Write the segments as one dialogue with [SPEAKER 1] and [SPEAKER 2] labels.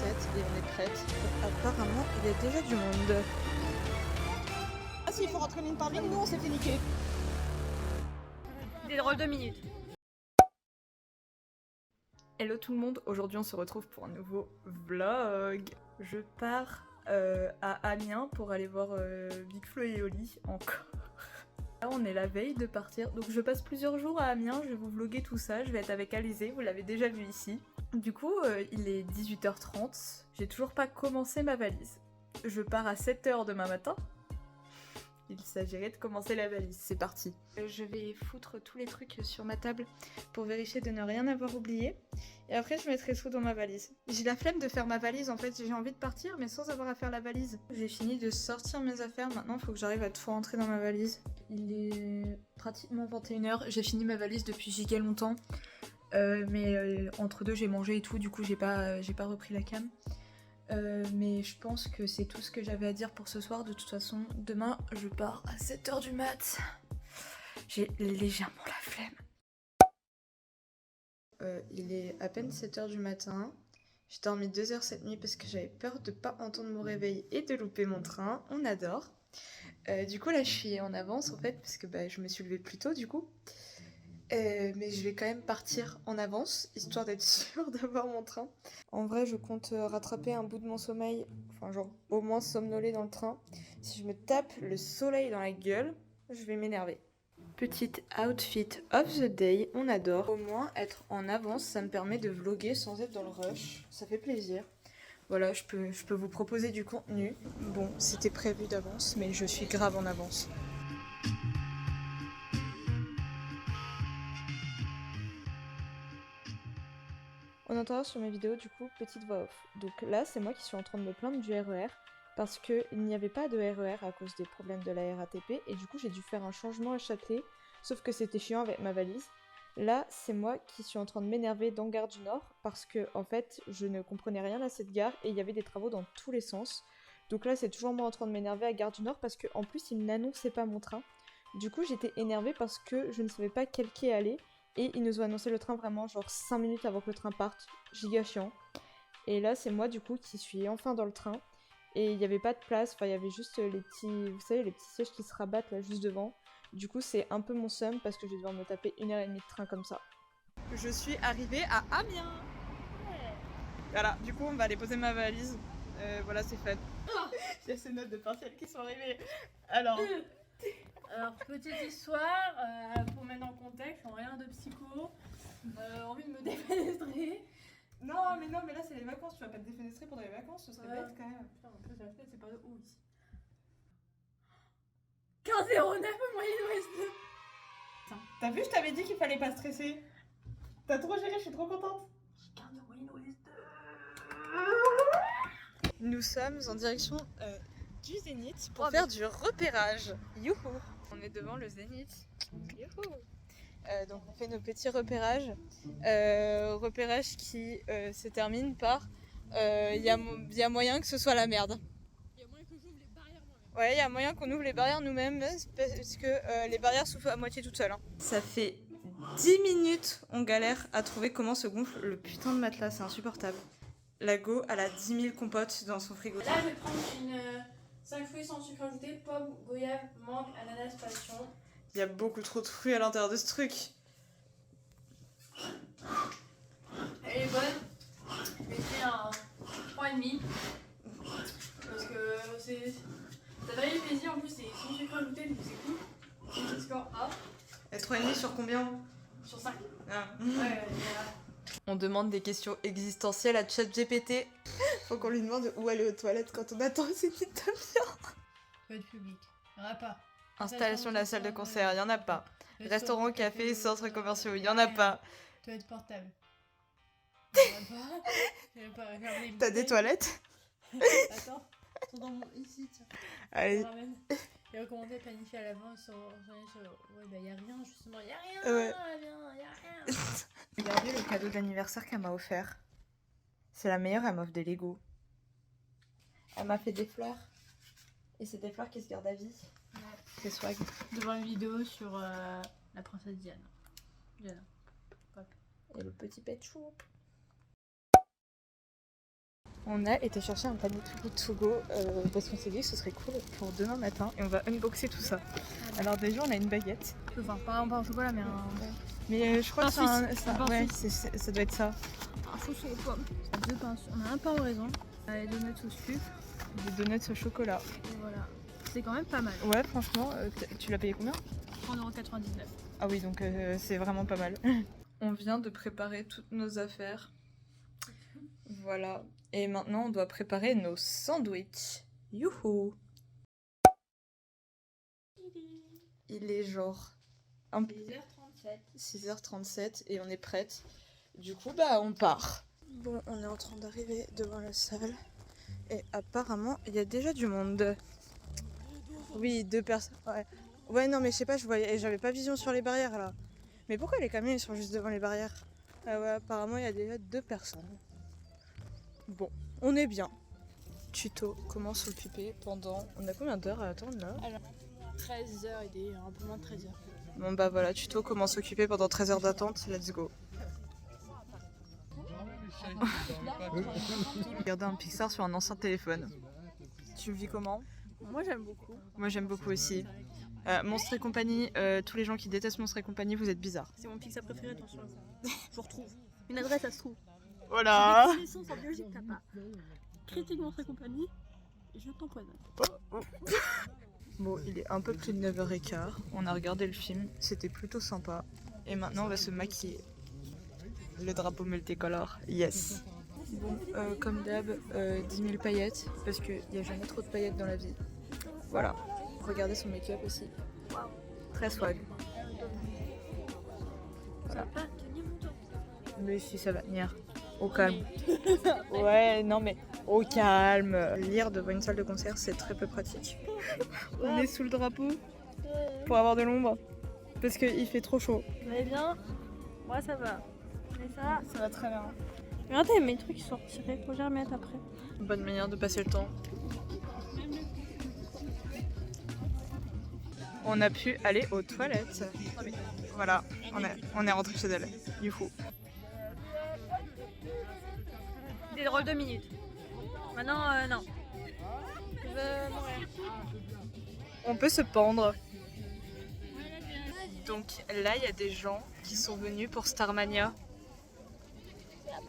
[SPEAKER 1] et on est prête. Apparemment, il y a déjà du monde.
[SPEAKER 2] Ah si, il faut rentrer une parmi nous, on s'est fait niquer.
[SPEAKER 3] Des drôles de minutes.
[SPEAKER 1] Hello tout le monde, aujourd'hui on se retrouve pour un nouveau vlog. Je pars à Amiens pour aller voir Big Flo et Oli encore. Là on est la veille de partir, donc je passe plusieurs jours à Amiens, je vais vous vlogger tout ça, je vais être avec Alizé, vous l'avez déjà vu ici. Du coup il est 18h30, j'ai toujours pas commencé ma valise. Je pars à 7h demain matin. Il s'agirait de commencer la valise, c'est parti. Je vais foutre tous les trucs sur ma table pour vérifier de ne rien avoir oublié. Et après je mettrai tout dans ma valise. J'ai la flemme de faire ma valise en fait, j'ai envie de partir mais sans avoir à faire la valise. J'ai fini de sortir mes affaires, maintenant il faut que j'arrive à tout rentrer dans ma valise. Il est pratiquement 21h, j'ai fini ma valise depuis giga longtemps. Mais entre deux j'ai mangé et tout, du coup j'ai pas repris la cam. Mais je pense que c'est tout ce que j'avais à dire pour ce soir. De toute façon, demain, je pars à 7h du mat. J'ai légèrement la flemme. Il est à peine 7h du matin. J'ai dormi 2 heures cette nuit parce que j'avais peur de pas entendre mon réveil et de louper mon train. On adore. Du coup, là, je suis en avance en fait parce que je me suis levée plus tôt du coup. Mais je vais quand même partir en avance, histoire d'être sûre d'avoir mon train. En vrai, je compte rattraper un bout de mon sommeil, enfin genre au moins somnoler dans le train. Si je me tape le soleil dans la gueule, je vais m'énerver. Petite outfit of the day, on adore. Au moins être en avance, ça me permet de vlogger sans être dans le rush, ça fait plaisir. Voilà, je peux vous proposer du contenu. Bon, c'était prévu d'avance, mais je suis grave en avance. On entendra sur mes vidéos du coup petite voix off. Donc là c'est moi qui suis en train de me plaindre du RER parce qu'il n'y avait pas de RER à cause des problèmes de la RATP et du coup j'ai dû faire un changement à Châtelet, sauf que c'était chiant avec ma valise. Là c'est moi qui suis en train de m'énerver dans Gare du Nord parce que en fait je ne comprenais rien à cette gare et il y avait des travaux dans tous les sens. Donc là c'est toujours moi en train de m'énerver à Gare du Nord parce qu'en plus ils n'annonçaient pas mon train. Du coup j'étais énervée parce que je ne savais pas quel quai aller. Et ils nous ont annoncé le train vraiment genre 5 minutes avant que le train parte, giga chiant. Et là c'est moi du coup qui suis enfin dans le train. Et il n'y avait pas de place, enfin il y avait juste les petits, vous savez les petits sièges qui se rabattent là juste devant. Du coup c'est un peu mon seum parce que je vais devoir me taper 1h30 de train comme ça. Je suis arrivée à Amiens. Voilà, du coup on va aller poser ma valise. Voilà c'est fait. Il y a ces notes de partiel qui sont arrivées. Alors,
[SPEAKER 3] Petite histoire, pour mettre en contexte, en rien de psycho, envie de me défenestrer.
[SPEAKER 1] non mais là c'est les vacances, tu vas pas te défenestrer pendant les vacances, ce serait bête quand même.
[SPEAKER 3] Putain, en plus la fenêtre c'est pas de où ici. 15,09 moyenne ouest.
[SPEAKER 1] T'as vu, je t'avais dit qu'il fallait pas stresser. T'as trop géré, je suis trop contente.
[SPEAKER 3] 15 moyenne ouest.
[SPEAKER 1] Nous sommes en direction du Zénith pour faire du repérage. Youhou. On est devant le Zénith. Youhou. Donc on fait nos petits repérages. Repérage qui se termine par il y a moyen que ce soit la merde.
[SPEAKER 3] Il y a moyen que j'ouvre les barrières moi-même.
[SPEAKER 1] Ouais, il y a moyen qu'on ouvre les barrières nous-mêmes parce que les barrières s'ouvrent à moitié toutes seules. Hein. Ça fait 10 minutes on galère à trouver comment se gonfle le putain de matelas, c'est insupportable. La go, elle a 10 000 compotes dans son frigo.
[SPEAKER 3] Là je vais prendre une 5 fruits sans sucre ajouté, pomme, goyave, mangue, ananas, passion.
[SPEAKER 1] Il y a beaucoup trop de fruits à l'intérieur de ce truc.
[SPEAKER 3] Elle est bonne. Je mettrai un 3,5. Parce que c'est. Ça fait du plaisir, en plus c'est sans sucre ajouté donc c'est cool. C'est score A.
[SPEAKER 1] Et 3,5 sur combien?
[SPEAKER 3] Sur 5.
[SPEAKER 1] Ah.
[SPEAKER 3] Ouais,
[SPEAKER 1] On demande des questions existentielles à ChatGPT. Faut qu'on lui demande où aller aux toilettes quand on attend c'est une demi-heure.
[SPEAKER 3] Toilette publique. Il n'y en a pas.
[SPEAKER 1] Installation de la salle de concert, il y en a pas. Restaurant, café, centres commerciaux, il y en a pas.
[SPEAKER 3] Toilette portable. Il y en a pas.
[SPEAKER 1] T'as des toilettes?
[SPEAKER 3] Attends, ils sont dans mon... ici, tiens.
[SPEAKER 1] Allez.
[SPEAKER 3] Et recommander planifier à l'avance sur... Ouais, bah y a rien, justement, y a rien,
[SPEAKER 1] Ouais.
[SPEAKER 3] y a rien.
[SPEAKER 1] Regardez le cadeau d'anniversaire qu'elle m'a offert. C'est la meilleure, elle m'offre des Lego. Elle m'a fait des fleurs. Et c'est des fleurs qui se gardent à vie.
[SPEAKER 3] Ouais.
[SPEAKER 1] C'est swag.
[SPEAKER 3] Devant une vidéo sur la princesse Diana.
[SPEAKER 1] Et le petit pet chou. On a été chercher un panier to go parce qu'on s'est dit que ce serait cool pour demain matin et on va unboxer tout ça. Alors déjà on a une baguette.
[SPEAKER 3] Enfin, pas un pain au chocolat, mais un.
[SPEAKER 1] Mais je crois que ça doit être ça.
[SPEAKER 3] Un chausson aux pommes. Deux pains. On a un pain au raisin. Des donuts au sucre.
[SPEAKER 1] Des donuts au chocolat.
[SPEAKER 3] Et voilà. C'est quand même pas mal.
[SPEAKER 1] Ouais, franchement, tu l'as payé combien?
[SPEAKER 3] 3,99€.
[SPEAKER 1] Ah oui, donc c'est vraiment pas mal. On vient de préparer toutes nos affaires. Voilà. Et maintenant, on doit préparer nos sandwichs. Youhou! Il est genre 6h37 et on est prête. Du coup, bah, on part. Bon, on est en train d'arriver devant la salle. Et apparemment, il y a déjà du monde. Oui, 2 personnes. Ouais, non, mais je sais pas, j'avais pas vision sur les barrières là. Mais pourquoi les camions ils sont juste devant les barrières? Ah ouais, apparemment, il y a déjà 2 personnes. Bon, on est bien. Tuto, comment s'occuper pendant... On a combien d'heures à attendre là?
[SPEAKER 3] Alors, 13h et des... un peu moins de 13h.
[SPEAKER 1] Bon bah voilà, tuto, comment s'occuper pendant 13 heures d'attente, let's go. Regarder un Pixar sur un ancien téléphone. Tu le vis comment?
[SPEAKER 3] Moi j'aime beaucoup.
[SPEAKER 1] Moi j'aime beaucoup aussi. Monstres et compagnie, tous les gens qui détestent Monstres et compagnie, vous êtes bizarres.
[SPEAKER 3] C'est mon Pixar préféré, attention à ça. Je retrouve. Une adresse, ça se trouve.
[SPEAKER 1] Voilà.
[SPEAKER 3] Des connaissances en biologie que t'as pas. Critique Monstres et compagnie, je t'empoisonne.
[SPEAKER 1] Bon, il est un peu plus de 9h15. On a regardé le film, c'était plutôt sympa. Et maintenant, on va se maquiller. Le drapeau multicolore, yes. Bon, comme d'hab, 10 000 paillettes, parce qu'il n'y a jamais trop de paillettes dans la vie. Voilà. Regardez son make-up aussi. Très swag. Voilà.
[SPEAKER 3] Ça va pas tenir longtemps.
[SPEAKER 1] Mais si, ça va tenir. Au calme. Ouais, non mais au calme. Lire devant une salle de concert, c'est très peu pratique. On est sous le drapeau pour avoir de l'ombre. Parce qu'il fait trop chaud.
[SPEAKER 3] Vous allez bien? Moi ça va. Mais ça
[SPEAKER 1] va très bien.
[SPEAKER 3] Regardez, mes trucs sont retirés, faut que je les remette après.
[SPEAKER 1] Bonne manière de passer le temps. On a pu aller aux toilettes. Voilà, on est rentré chez elle. Youhou.
[SPEAKER 3] Des drôles de minutes. Maintenant, non. Je veux mourir.
[SPEAKER 1] On peut se pendre. Donc là, il y a des gens qui sont venus pour Starmania.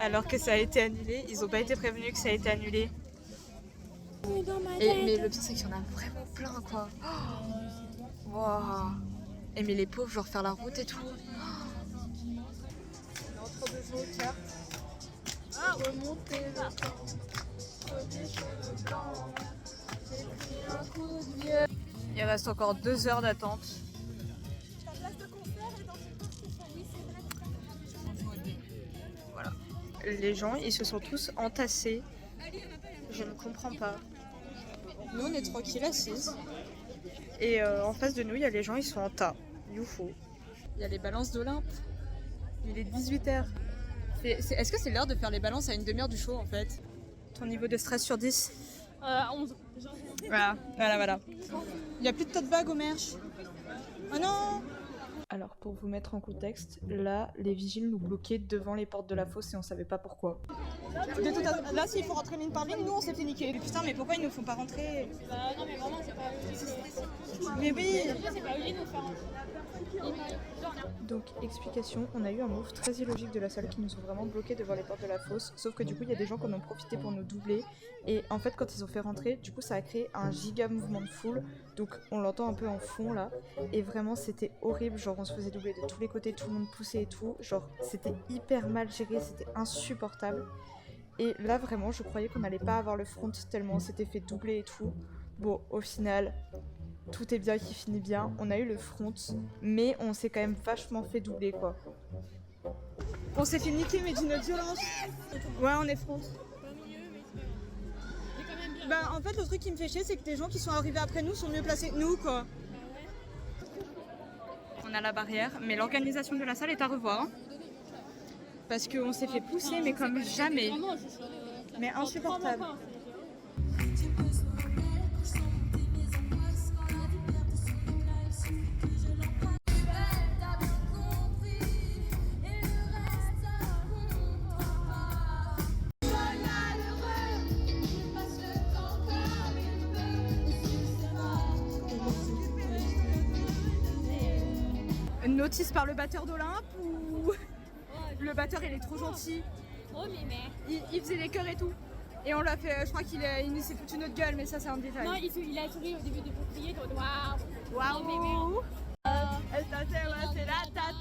[SPEAKER 1] Alors que ça a été annulé. Ils n'ont pas été prévenus que ça a été annulé. Mais le pire, c'est qu'il y en a vraiment plein, quoi. Oh, wow. Et mais les pauvres, genre faire la route et tout. Entre deux jeux aux cartes. Ah, remonter le temps. Il reste encore 2 heures d'attente. Voilà. Les gens, ils se sont tous entassés. Je ne comprends pas. Nous, on est tranquille assises. Et en face de nous, il y a les gens, ils sont en tas. Youhou. Il y a les balances d'Olympe. Il est 18h. Est-ce que c'est l'heure de faire les balances à une demi-heure du show en fait? Ton niveau de stress sur 10?
[SPEAKER 3] 11.
[SPEAKER 1] Voilà. Il n'y a plus de tote bag au merch. Oh non! Alors pour vous mettre en contexte, là les vigiles nous bloquaient devant les portes de la fosse et on savait pas pourquoi.
[SPEAKER 2] Là, s'il faut rentrer ligne par ligne, nous on s'est fait niquer.
[SPEAKER 1] Mais putain, mais pourquoi ils nous font pas rentrer?
[SPEAKER 3] Bah non, mais vraiment, c'est pas.
[SPEAKER 1] Mais oui!
[SPEAKER 3] C'est pas obligé de nous faire rentrer.
[SPEAKER 1] Donc explication, on a eu un move très illogique de la salle qui nous ont vraiment bloqués devant les portes de la fosse, sauf que du coup il y a des gens qui en ont profité pour nous doubler et en fait quand ils ont fait rentrer, du coup ça a créé un giga mouvement de foule, donc on l'entend un peu en fond là, et vraiment c'était horrible, genre on se faisait doubler de tous les côtés, tout le monde poussait et tout, genre c'était hyper mal géré, c'était insupportable. Et là vraiment je croyais qu'on n'allait pas avoir le front tellement on s'était fait doubler et tout. Bon au final tout est bien qui finit bien, on a eu le front mais on s'est quand même vachement fait doubler quoi. On s'est fait niquer mais d'une violence. Ouais on est front. Bah en fait le truc qui me fait chier c'est que les gens qui sont arrivés après nous sont mieux placés que nous quoi. On a la barrière mais l'organisation de la salle est à revoir. Hein. Parce qu'on s'est fait pousser mais comme jamais. Mais insupportable.
[SPEAKER 2] notice par le batteur d'Olympe ou... Le batteur il est trop gentil.
[SPEAKER 4] Trop mimé.
[SPEAKER 2] Il faisait des chœurs et tout. Et on l'a fait, je crois qu'il s'est foutu notre gueule, mais ça c'est un détail.
[SPEAKER 4] Non, il a souri au début de crier, donc waouh.
[SPEAKER 2] Waouh
[SPEAKER 4] Mimé.
[SPEAKER 2] Esta se c'est la tata.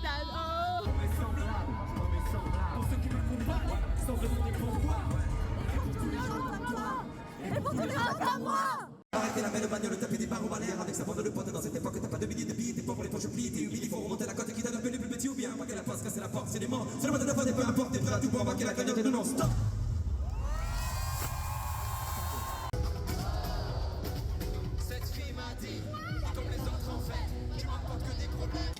[SPEAKER 5] Arrêtez la belle bagnole, tapez des barres au balai avec sa bande de potes. Dans cette époque, t'as pas de milliers de billets, t'es pauvre, les poches pliées, t'es humilié, il faut remonter la côte qui donne un peu les plus petits ou bien. Pas qu'elle la passe, casser la porte, c'est des morts. C'est le mode de la fois, peu importe, t'es prêt à tout pour embarquer la cagnotte de non-stop. Cette fille m'a dit, comme les autres en fait, tu m'apportes que des problèmes.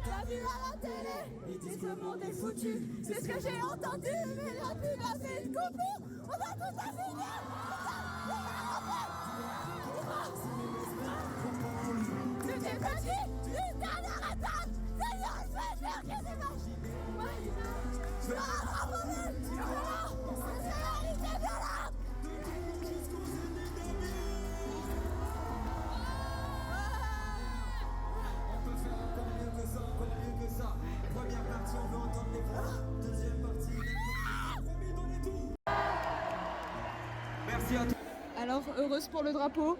[SPEAKER 6] La vue à la télé, ils disent que le monde est foutu. C'est ce que j'ai entendu, mais la pub a fait une coupure. On a tout à finir. Tu t'es petit, une dernière étape. Seigneur, je vais faire que c'est vache. Je vais rattraper. C'est la réalité violente.
[SPEAKER 2] Alors, heureuse pour le drapeau.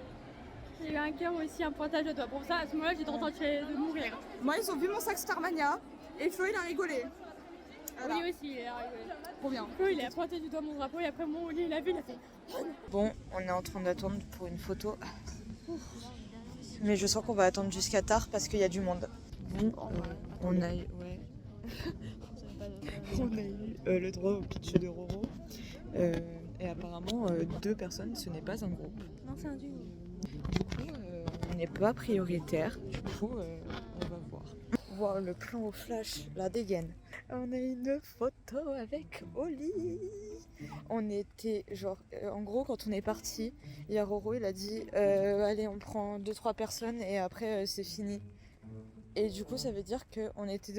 [SPEAKER 4] J'ai eu un cœur aussi, un pointage de doigt. Pour ça, à ce moment-là, j'ai trop tenté de mourir.
[SPEAKER 2] Moi, ils ont vu mon sac Starmania et Flo, il a rigolé. Voilà.
[SPEAKER 4] Oli aussi, il a rigolé.
[SPEAKER 2] Trop bien.
[SPEAKER 4] Flo, il a pointé du doigt mon drapeau et après, mon Oli, il a vu, il a fait.
[SPEAKER 7] Bon, on est en train d'attendre pour une photo. Mais je sens qu'on va attendre jusqu'à tard parce qu'il y a du monde. Bon, on a eu, ouais. On a eu le droit au pitch de Roro. Et apparemment, 2 personnes, ce n'est pas un groupe.
[SPEAKER 4] Non, c'est un duo.
[SPEAKER 7] Du coup, on n'est pas prioritaire. Du coup, on va voir. Voir le plan au flash, la dégaine. On a une photo avec Oli. On était genre, en gros, quand on est parti, il y a Roro, il a dit allez, on prend 2-3 personnes et après c'est fini. Et du coup, ça veut dire qu'on était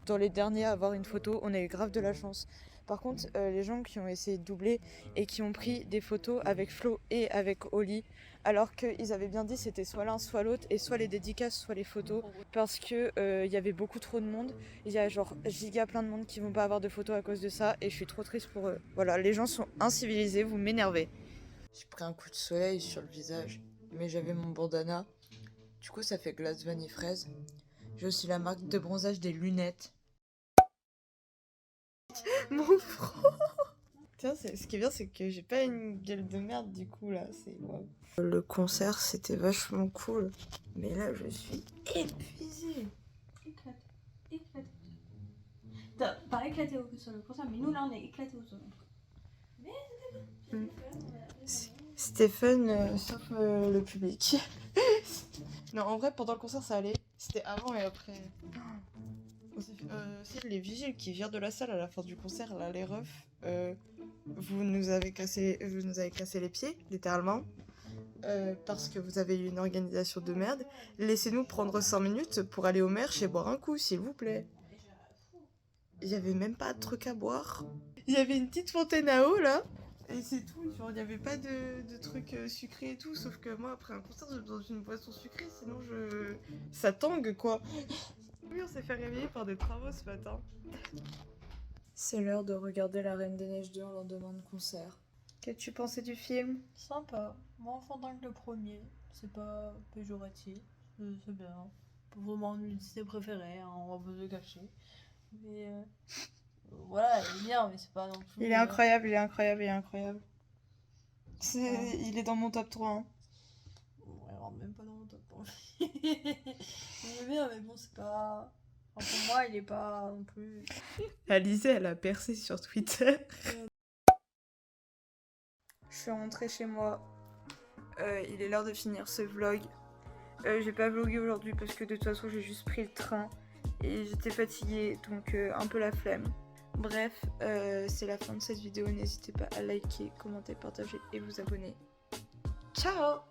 [SPEAKER 7] dans les derniers à avoir une photo. On a eu grave de la chance. Par contre, les gens qui ont essayé de doubler et qui ont pris des photos avec Flo et avec Oli, alors qu'ils avaient bien dit c'était soit l'un soit l'autre et soit les dédicaces soit les photos, parce que y avait beaucoup trop de monde. Il y a genre giga plein de monde qui vont pas avoir de photos à cause de ça et je suis trop triste pour eux. Voilà, les gens sont incivilisés, vous m'énervez. J'ai pris un coup de soleil sur le visage, mais j'avais mon bandana. Du coup, ça fait glace vanille fraise. J'ai aussi la marque de bronzage des lunettes. Mon front. Tiens, ce qui est bien, c'est que j'ai pas une gueule de merde du coup là. C'est waouh. Le concert, c'était vachement cool. Mais là, je suis épuisée.
[SPEAKER 3] Éclaté. T'as pas éclaté sur le concert, mais nous là on est éclaté au sol. Mais c'était bien.
[SPEAKER 7] C'était fun, sauf le public. Non, en vrai, pendant le concert, ça allait. C'était avant et après. C'est les vigiles qui virent de la salle à la fin du concert, là, les refs. Vous nous avez cassé les pieds, littéralement. Parce que vous avez eu une organisation de merde. Laissez-nous prendre 5 minutes pour aller au merch et boire un coup, s'il vous plaît. Il y avait même pas de truc à boire. Il y avait une petite fontaine à eau, là. Et c'est tout, genre il n'y avait pas de trucs sucrés et tout, sauf que moi après un concert j'ai besoin d'une boisson sucrée, sinon ça tangue quoi. Oui, on s'est fait réveiller par des travaux ce matin. C'est l'heure de regarder La Reine des Neiges 2 en lendemain de concert. Qu'as-tu pensé du film?
[SPEAKER 3] Sympa, moins enfantin que le premier, c'est pas péjoratif, c'est bien. Pas vraiment une Disney préférée, hein, on va pas se cacher. Mais voilà, il est bien, mais c'est pas non plus.
[SPEAKER 7] Il est incroyable, il est incroyable, il est incroyable. Il est dans mon top 3. Hein.
[SPEAKER 3] Ouais, alors même pas dans mon top 3. Il est bien, mais bon, c'est pas. Enfin, pour moi, il est pas non plus.
[SPEAKER 7] Alizée, elle a percé sur Twitter. Je suis rentrée chez moi.
[SPEAKER 1] il est l'heure de finir ce vlog. J'ai pas vlogué aujourd'hui parce que de toute façon j'ai juste pris le train et j'étais fatiguée, donc un peu la flemme. Bref, c'est la fin de cette vidéo. N'hésitez pas à liker, commenter, partager et vous abonner. Ciao!